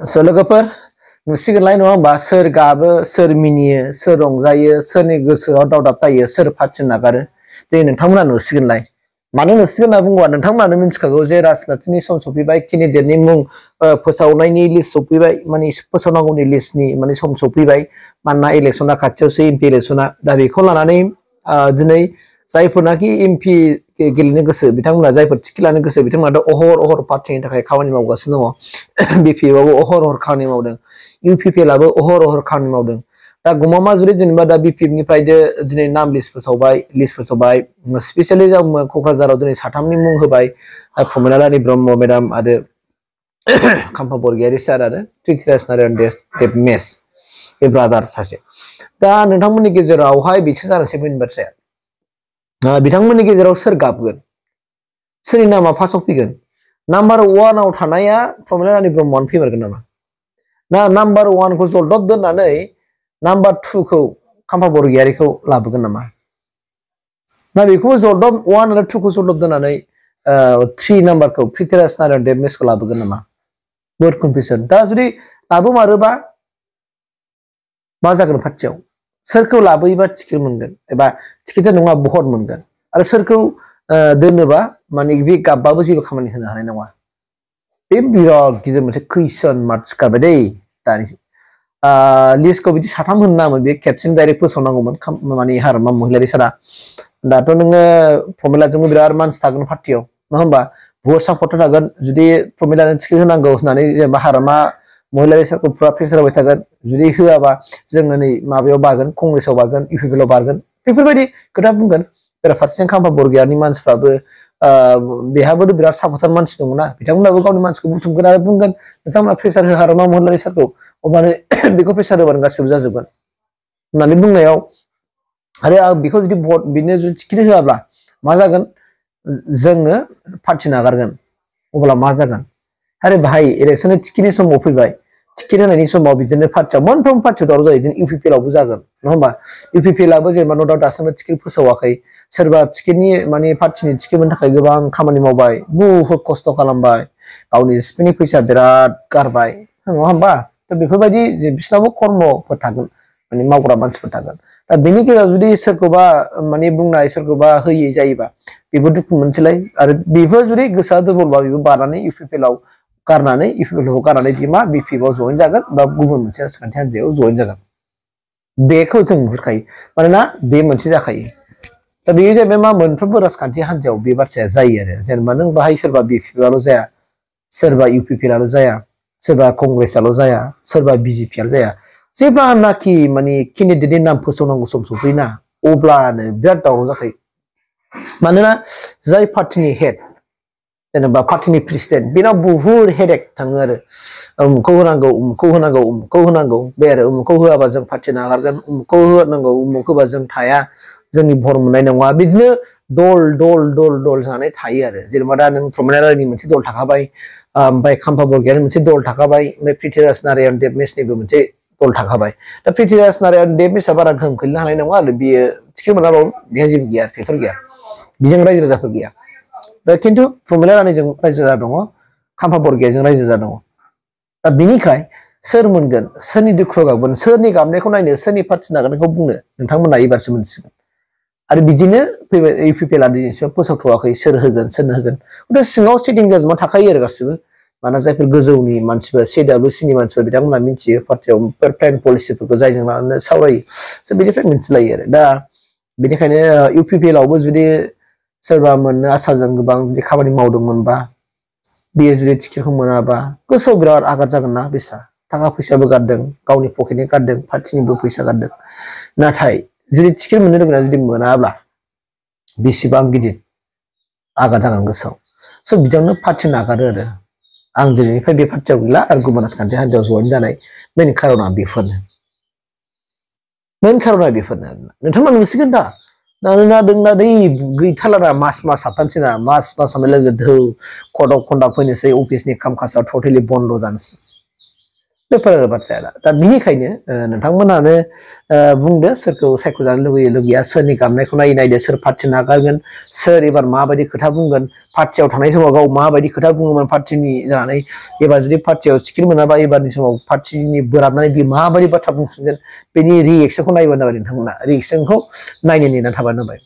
So लोगोफोर नुसिगोनलाय नङा होमबा सोर गाबो सोर मिनियो सोर रंजायो सोरनि गोसोआव दावदाब थायो सोर पार्टी नागारो दिनै नोंथांमोना नुसिगोनलाय मानो नुसिगोन होनना बुङोबा नोंथांमोनानो मिथिखागौ जे राजनाथिनि सम सफैबाय केन्डिडेटनि मुं फोसावनायनि लिस्ट सफैबाय माने फोसावनांगौनि लिस्टनि माने सम सफैबाय मानोना इलेक्सना खाथियावसै एमपि इलेक्सना दा बेखौ लानानै दिनै जायफोरनाखि एमपि गेलेनो गोसो बिथांमोना जायफोर टिकेट लानो गोसो बिथांमोनाथ' अहर पार्टीनि थाखाय खामानि मावगासिनो दङ बिपिएफआबो अहर खामानि मावदों UPPLआबो अहर खामानि मावदों दा गमामा जुदि जेनेबा दा बिपिएफनिफ्राय दिनै नाम लिस्ट फोसावबाय स्पेसियेलि जों क'क्राझाराव दिनै साथामनि मुं होबाय प्रमिला रानी ब्रह्म मेडाम आरो खाम्फा बरगयारी सार आरो पृथ्वीराज नारायण देब मेस बे ब्रादार सासे दा नोंथांमोननि गेजेरावहाय बिसोर जानोसै बेनि बाथ्राया बिथांमोननि गेजेराव सोर गाबगोन सोरनि नामा फार्स्टआव फैगोन नाम्बार 1 आव थानाया प्रमिला रानी ब्रह्मआनो फैमारगोन नामा ना नाम्बार 1 खौ जलदब दोननानै नाम्बार 2 खौ खाम्फा बरगयारीखौ लाबोगोन नामा ना बेखौ जलदब 1 आरो 2 खौ जलदब दोननानै 3 नाम्बारखौ पृथ्वीराज नारायण देब मेसखौ लाबोगोन नामा बहुत कनफिउजन दा जुदि लाबोमारोबा मा जागोन पार्टीयाव सोरखौ लाबोयोबा टिकेट मोनगोन एबा टिकेट नङा भट मोनगोन आरो सोरखौ दोनोबा माने बे गाबबाबो जेबो खामानि होनो हानाय नङा बे बिराद गिदिर मोनसे कुइसन मार्क सिखारबाय दै दानि लिस्टखौ बिदि साथाम होनो नामोन बे खेबसेनो डाइरेक्ट फोसावनांगौमोन माने हारमा महिलारि सारा दाथ' नोङो प्रमिलाजोंबो बिराद मानसि थागोन पार्टीयाव नङा होमबा बहुत सापर्टार थागोन जुदि प्रमिलानो टिकेट होनांगौ होननानै जेनेबा हारमा महिलारि सारखौ पुरा प्रेसार होबाय थागोन जुदि होआबा जोङो नै माबायाव बारगोन कंग्रेसआव बारगोन UPPLआव बारगोन बेफोरबायदि खोथा बुंगोन बेराफारसेथिं खाम्फा बरगयारीनि मानसिफ्राबो बेहाबो बिराद सापर्टार मानसि दंना बिथांमोनाबो गावनि मानसिखौ बुथुमगोन आरो बुंगोन नोंथांमोना प्रेसार हो हारमा महिलारि सारखौ अब्लानो बेखौ प्रेसार होबानो गासिबो जाजोबगोन होननानै बुंनायाव आरो बेखौ जुदि भट बिनो जुदि टिकेट होआब्ला मा जागोन जोङो पार्टी नागारगोन अब्ला मा जागोन आरे भाई इलेक्शननि टिकेटनि समाव फैबाय टिकेट होनायनि समाव बिदिनो पार्टीयाव मोनफ्रोम पार्टीयाव दावराव जायो बिदिनो UPPLआवबो जागोन नङा होमबा UPPLआबो जेनेबा न' दाउट दासिमबो टिकेट फोसावाखै सोरबा टिकेटनि माने पार्टीनि टिकेट मोननो थाखाय गोबां खामानि मावबाय बुहुद खस्थ' खालामबाय गावनि सिपिनि फैसा बिराद गारबाय नङा होमबा दा बेफोरबायदि बिसोरनावबो कर्मफोर थागोन माने मावग्रा मानसिफोर थागोन दा बेनि गेजेराव जुदि सोरखौबा माने बुंनाय सोरखौबा होयै जायोबा बेबो दुखु मोनसैलाय आरो बेबो जुदि गोसोआ दुरबलबा बेबो बारनानै UPPLआव गारनानै UPPLखौ गारनानै बिमा BPFआव जइन जागोन बा गुबुन मोनसे राजखान्थि हान्जायाव जइन जागोन बेखौ जों नुहुरखायो मानोना बे मोनसे जाखायो दा बेयो जाहैबाय मा मोनफ्रोमबो राजखान्थि हान्जायाव बे बाथ्राया जायो आरो जेनेबा नों बाहाय सोरबा BPFआल' जाया सोरबा UPPLआल' जाया सोरबा कंग्रेसआल' जाया सोरबा BJPआल' जाया जेब्लानाखि माने केन्डिडेटनि नाम फोसावनांगौ सम सफैना अब्लानो बिराद दावराव जाखायो मानोना जाय पार्टीनि हेड जेनेबा पार्टीनि प्रेसिडेन्ट बेनाव बुहुद हेडेक थाङो आरो उमुखौ होनांगौ बे आरो उमुखौ होआबा जों पार्टी नागारगोन उमुखौ होनांगौ उमुख होबा जों थाया जोंनि भट मोननाय नङा बिदिनो दल जानानै थायो आरो जेनेबा दा नों प्रमिला रानीनि मोनसे दल थाखाबाय ओमफ्राय खाम्फा बरगयारीनि मोनसे दल थाखाबाय ओमफ्राय पृथ्वीराज नारायण देब मेसनिबो मोनसे दल थाखाबाय दा पृथ्वीराज नारायण देब मेसआ बारा गोहोम खोलैनो हानाय नङा आरो बियो टिकेट मोनाबाबो बेहा जेबो गैया फेक्टर गैया बिजों रायजो राजाफोर गैया दा खिन्थु प्रमिला रानीजों रायजो राजा दङ खाम्फा बरगयारीजों रायजो राजा दङ दा बिनिखाय सोर मोनगोन सोरनि दुखुआव गाबगोन सोरनि गाबनायखौ नायनो सोरनि पार्टी नागारनायखौ बुंनो नोंथांमोना एबारसो मोनसिगोन आरो बिदिनो फैबाय UPPLआ दिनैसिम फोसावथ'वाखै सोर होगोन सोरनो होगोन खिन्थु सिङाव सेटिं जाजोबना थाखायो आरो गासिबो मानोना जायफोर गोजौनि मानसिफोर CWCनि मानसिफोर बिथांमोना मिथियो पार्टीयाव प्लेन पलिसिफोरखौ जायजों लानानै सावरायो सो बेनिफ्राय मिथिलायो आरो दा बेनिखायनो UPPLआवबो जुदि सोरबा मोननो आसाजों गोबां बिदि खामानि मावदोंमोनबा बियो जुदि टिकेटखौ मोनाबा गोसोआव बिराद आघात जागोन ना बेसा थाखा फैसाबो गारदों गावनि पकेटनि गारदों पार्टीनिबो फैसा गारदों नाथाय जुदि टिकेट मोननो लुबैना जुदि मोनाब्ला बेसेबां गिदिर आघात जागोन गोसोआव स' बिदियावनो पार्टी नागारो आरो आं दिनैनिफ्राय बे पार्टीयाव गैला आरो गुबुन राजखान्थि हान्जायाव जइन जानाय मेन खार'ना बेफोरनो नोंथांमोना नुसिगोन दा मानोना दोंना दै गैथारला मास हाबथानसैना मास हाबनाय लोगो धौ कड अफ कन्डाक्ट फैनोसै अफिसनि खाम खासाव टटेलि बन्द' जानोसै बेफोर आरो बाथ्राया दा बिनिखायनो नोंथांमोनानो बुंदो सोरखौ सायख'जानो लुगैयो लुगैया सोरनि गाबनायखौ नायदो सोर पार्टि नागारगोन सोर एबार माबायदि खोथा बुंगोन पार्टियाव थानाय समाव गाव माबायदि खोथा बुङोमोन पार्टिनि जानानै एबार जुदि पार्टियाव टिकेट मोनाबा एबारनि समाव पार्टिनि बोराबनानै बे माबायदि बाथ्रा बुंफिनगोन बेनि रिएक्सनखौ नायबानो जाबाय नोंथांमोना रिएक्सनखौ नायनो नेनानै थाबानो जाबाय